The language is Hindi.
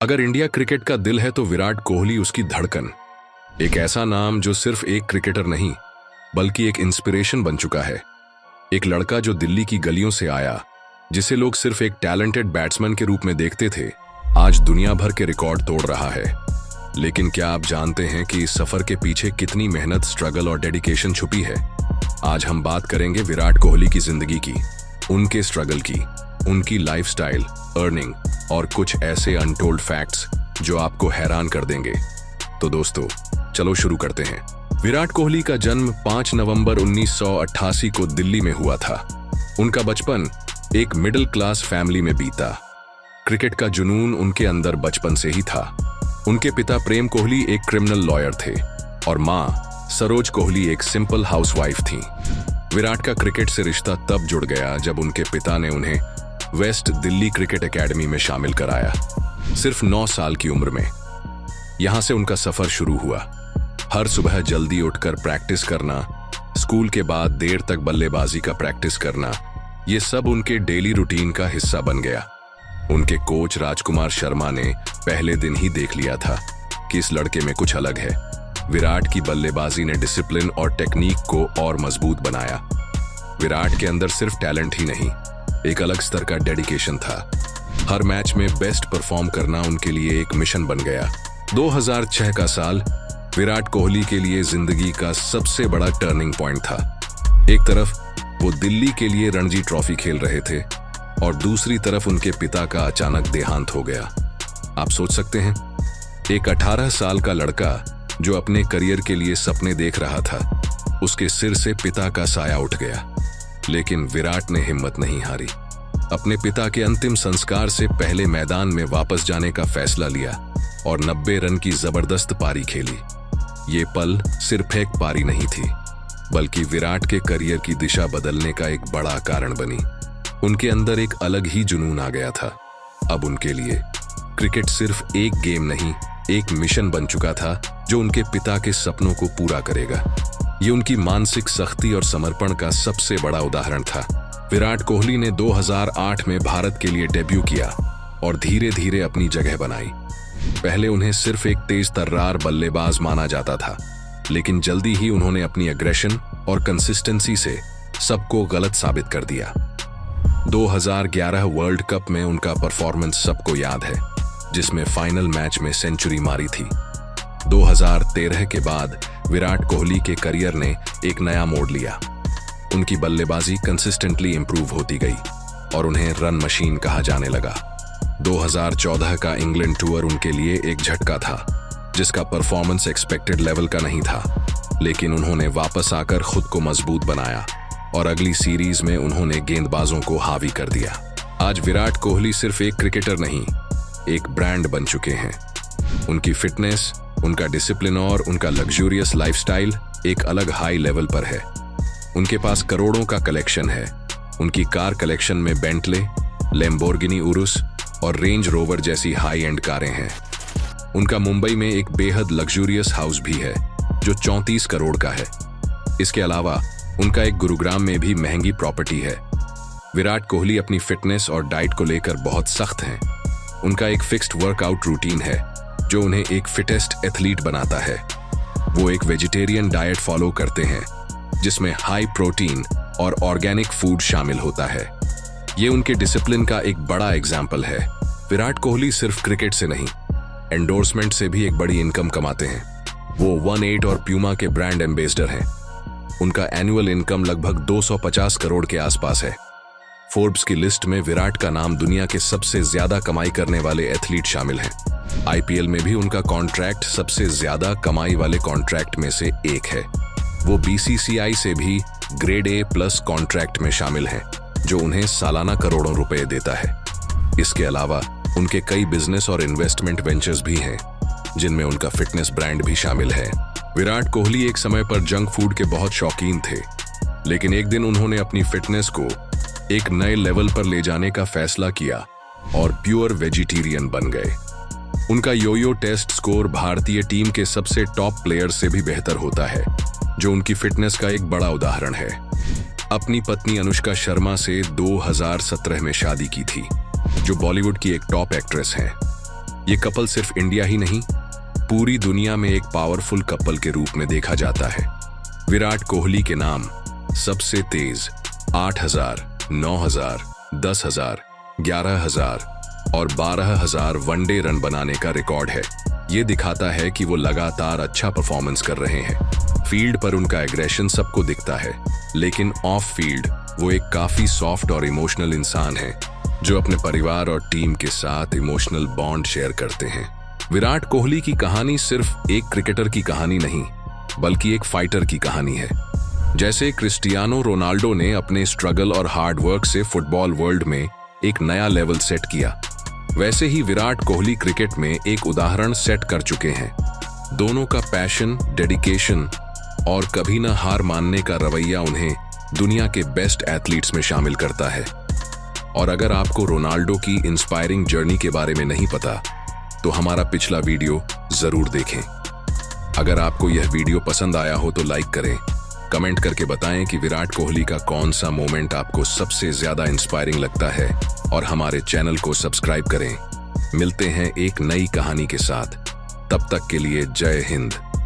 अगर इंडिया क्रिकेट का दिल है तो विराट कोहली उसकी धड़कन। एक ऐसा नाम जो सिर्फ एक क्रिकेटर नहीं बल्कि एक इंस्पिरेशन बन चुका है। एक लड़का जो दिल्ली की गलियों से आया, जिसे लोग सिर्फ एक टैलेंटेड बैट्समैन के रूप में देखते थे, आज दुनिया भर के रिकॉर्ड तोड़ रहा है। लेकिन क्या आप जानते हैं कि इस सफर के पीछे कितनी मेहनत, स्ट्रगल और डेडिकेशन छुपी है? आज हम बात करेंगे विराट कोहली की जिंदगी की, उनके स्ट्रगल की, उनकी लाइफस्टाइल, अर्निंग और कुछ ऐसे अनटोल्ड फैक्ट्स जो आपको हैरान कर देंगे। तो दोस्तों, चलो शुरू करते हैं। विराट कोहली का जन्म 5 नवंबर 1988 को दिल्ली में हुआ था। उनका बचपन एक मिडिल क्लास फैमिली में बीता। क्रिकेट का जुनून उनके अंदर बचपन से ही था। उनके पिता प्रेम कोहली एक क्रिमिनल लॉयर थे और मां सरोज कोहली एक सिंपल हाउसवाइफ थीं। विराट का क्रिकेट से रिश्ता तब जुड़ गया जब उनके पिता ने उन्हें वेस्ट दिल्ली क्रिकेट एकेडमी में शामिल कराया, सिर्फ 9 साल की उम्र में। यहां से उनका सफर शुरू हुआ। हर सुबह जल्दी उठकर प्रैक्टिस करना, स्कूल के बाद देर तक बल्लेबाजी का प्रैक्टिस करना, ये सब उनके डेली रूटीन का हिस्सा बन गया। उनके कोच राजकुमार शर्मा ने पहले दिन ही देख लिया था कि इस लड़के में कुछ अलग है। विराट की बल्लेबाजी ने डिसिप्लिन और टेक्निक को और मजबूत बनाया। विराट के अंदर सिर्फ टैलेंट ही नहीं, एक अलग स्तर का डेडिकेशन था। हर मैच में बेस्ट परफॉर्म करना उनके लिए एक मिशन बन गया। 2006 का साल विराट कोहली के लिए जिंदगी का सबसे बड़ा टर्निंग पॉइंट था। एक तरफ वो दिल्ली के लिए रणजी ट्रॉफी खेल रहे थे और दूसरी तरफ उनके पिता का अचानक देहांत हो गया। आप सोच सकते हैं, एक 18 साल का लड़का जो अपने करियर के लिए सपने देख रहा था, उसके सिर से पिता का साया उठ गया। लेकिन विराट ने हिम्मत नहीं हारी। अपने पिता के अंतिम संस्कार से पहले मैदान में वापस जाने का फैसला लिया और 90 रन की जबरदस्त पारी खेली। ये पल सिर्फ एक पारी नहीं थी, बल्कि विराट के करियर की दिशा बदलने का एक बड़ा कारण बनी। उनके अंदर एक अलग ही जुनून आ गया था। अब उनके लिए क्रिकेट सिर्फ एक गेम नहीं, एक मिशन बन चुका था जो उनके पिता के सपनों को पूरा करेगा। ये उनकी मानसिक सख्ती और समर्पण का सबसे बड़ा उदाहरण था। विराट कोहली ने 2008 में भारत के लिए डेब्यू किया और धीरे धीरे अपनी जगह बनाई। पहले उन्हें सिर्फ एक तेज तर्रार बल्लेबाज माना जाता था, लेकिन जल्दी ही उन्होंने अपनी एग्रेशन और कंसिस्टेंसी से सबको गलत साबित कर दिया। 2011 वर्ल्ड कप में उनका परफॉर्मेंस सबको याद है, जिसमें फाइनल मैच में सेंचुरी मारी थी। 2013 के बाद विराट कोहली के करियर ने एक नया मोड़ लिया। उनकी बल्लेबाजी कंसिस्टेंटली इंप्रूव होती गई और उन्हें रन मशीन कहा जाने लगा। 2014 का इंग्लैंड टूर उनके लिए एक झटका था, जिसका परफॉर्मेंस एक्सपेक्टेड लेवल का नहीं था, लेकिन उन्होंने वापस आकर खुद को मजबूत बनाया और अगली सीरीज में उन्होंने गेंदबाजों को हावी कर दिया। आज विराट कोहली सिर्फ एक क्रिकेटर नहीं, एक ब्रांड बन चुके हैं। उनकी फिटनेस, उनका डिसिप्लिन और उनका लग्जूरियस लाइफस्टाइल एक अलग हाई लेवल पर है। उनके पास करोड़ों का कलेक्शन है। उनकी कार कलेक्शन में बेंटले, लैम्बोर्गिनी उरुस और रेंज रोवर जैसी हाई एंड कारें हैं। उनका मुंबई में एक बेहद लग्जूरियस हाउस भी है जो 34 करोड़ का है। इसके अलावा उनका एक गुरुग्राम में भी महंगी प्रॉपर्टी है। विराट कोहली अपनी फिटनेस और डाइट को लेकर बहुत सख्त हैं। उनका एक फिक्स्ड वर्कआउट रूटीन है जो उन्हें एक फिटेस्ट एथलीट बनाता है। वो एक वेजिटेरियन डाइट फॉलो करते हैं जिसमें हाई प्रोटीन और ऑर्गेनिक फूड शामिल होता है। ये उनके डिसिप्लिन का एक बड़ा एग्जाम्पल है। विराट कोहली सिर्फ क्रिकेट से नहीं, एंडोर्समेंट से भी एक बड़ी इनकम कमाते हैं। वो 1-8 और प्यूमा के ब्रांड एम्बेसडर हैं। उनका एनुअल इनकम लगभग 250 करोड़ के आसपास है। फोर्ब्स की लिस्ट में विराट का नाम दुनिया के सबसे ज्यादा कमाई करने वाले एथलीट शामिल हैं। आईपीएल में भी उनका कॉन्ट्रैक्ट सबसे ज्यादा कमाई वाले कॉन्ट्रैक्ट में से एक है। वो बीसीसीआई से भी ग्रेड A+ कॉन्ट्रैक्ट में शामिल हैं, जो उन्हें सालाना करोड़ों रुपए देता है। इसके अलावा उनके कई बिजनेस और इन्वेस्टमेंट वेंचर्स भी हैं, जिनमें उनका फिटनेस ब्रांड भी शामिल है। विराट कोहली एक समय पर जंक फूड के बहुत शौकीन थे, लेकिन एक दिन उन्होंने अपनी फिटनेस को एक नए लेवल पर ले जाने का फैसला किया और प्योर वेजिटेरियन बन गए। उनका योयो टेस्ट स्कोर भारतीय टीम के सबसे टॉप प्लेयर से भी बेहतर होता है, जो उनकी फिटनेस का एक बड़ा उदाहरण है। अपनी पत्नी अनुष्का शर्मा से 2017 में शादी की थी, जो बॉलीवुड की एक टॉप एक्ट्रेस हैं। ये कपल सिर्फ इंडिया ही नहीं, पूरी दुनिया में एक पावरफुल कपल के रूप में देखा जाता है। विराट कोहली के नाम सबसे तेज 8,000, 9,000, 10,000, 11,000 और 12,000 वनडे रन बनाने का रिकॉर्ड है। ये दिखाता है कि वो लगातार अच्छा परफॉर्मेंस कर रहे हैं। फील्ड पर उनका एग्रेशन सबको दिखता है, लेकिन ऑफ फील्ड वो एक काफी सॉफ्ट और इमोशनल इंसान है, जो अपने परिवार और टीम के साथ इमोशनल बॉन्ड शेयर करते हैं। विराट कोहली की कहानी सिर्फ एक क्रिकेटर की कहानी नहीं, बल्कि एक फाइटर की कहानी है। जैसे क्रिस्टियानो रोनाल्डो ने अपने स्ट्रगल और हार्ड वर्क से फुटबॉल वर्ल्ड में एक नया लेवल सेट किया, वैसे ही विराट कोहली क्रिकेट में एक उदाहरण सेट कर चुके हैं। दोनों का पैशन, डेडिकेशन और कभी न हार मानने का रवैया उन्हें दुनिया के बेस्ट एथलीट्स में शामिल करता है। और अगर आपको रोनाल्डो की इंस्पायरिंग जर्नी के बारे में नहीं पता, तो हमारा पिछला वीडियो जरूर देखें। अगर आपको यह वीडियो पसंद आया हो तो लाइक करें, कमेंट करके बताएं कि विराट कोहली का कौन सा मोमेंट आपको सबसे ज्यादा इंस्पायरिंग लगता है, और हमारे चैनल को सब्सक्राइब करें। मिलते हैं एक नई कहानी के साथ, तब तक के लिए जय हिंद।